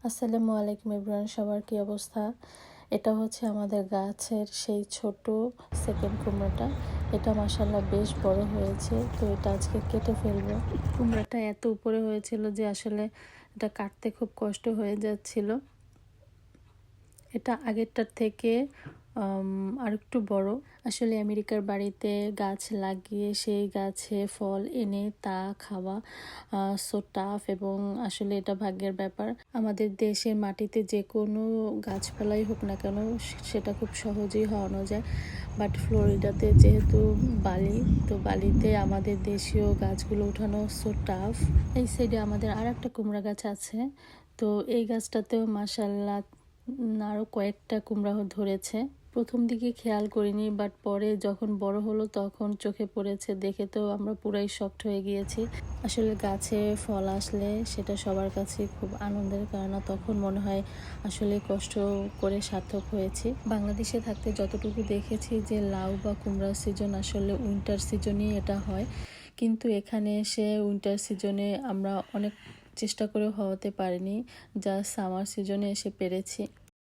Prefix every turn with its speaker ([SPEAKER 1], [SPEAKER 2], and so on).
[SPEAKER 1] আসসালামু আলাইকুম এভরিওয়ান, সবার কি অবস্থা? এটা হচ্ছে আমাদের গাছের সেই ছোট সেকেন্ড কুমড়াটা। এটা মাশাআল্লাহ বেশ বড় হয়েছে, তো এটা আজকে কেটে ফেলবো। কুমড়াটা এত উপরে হয়েছিল যে আসলে এটা কাটতে খুব কষ্ট হয়ে যাচ্ছিল। এটা আগেরটার থেকে আর একটু বড়। আসলে আমেরিকার বাড়িতে গাছ লাগিয়ে সেই গাছে ফল এনে তা খাওয়া সো টাফ, এবং আসলে এটা ভাগ্যের ব্যাপার। আমাদের দেশের মাটিতে যে কোনো গাছপালাই হোক না কেন সেটা খুব সহজেই হওয়ানো যায়, বাট ফ্লোরিডাতে যেহেতু বালি, তো বালিতে আমাদের দেশীয় গাছগুলো উঠানো সো টাফ। এই সাইডে আমাদের আর একটা কুমড়া গাছ আছে, তো এই গাছটাতেও মাশাআল্লাহ আরও কয়েকটা কুমড়া ধরেছে। প্রথম দিকে খেয়াল করিনি, বাট পরে যখন বড় হলো তখন চোখে পড়েছে, দেখে তো আমরা পুরাই শকড হয়ে গিয়েছি। আসলে গাছে ফল আসলে সেটা সবার কাছে খুব আনন্দের, কারণ তখন মনে হয় আসলে কষ্ট করে সার্থক হয়েছি। বাংলাদেশে থাকতে যতটুকু দেখেছি যে লাউ বা কুমড়ার সিজন আসলে উইন্টার সিজনেই এটা হয়, কিন্তু এখানে এসে উইন্টার সিজনে আমরা অনেক চেষ্টা করে হওয়াতে পারিনি, যা সামার সিজনে এসে পেরেছি।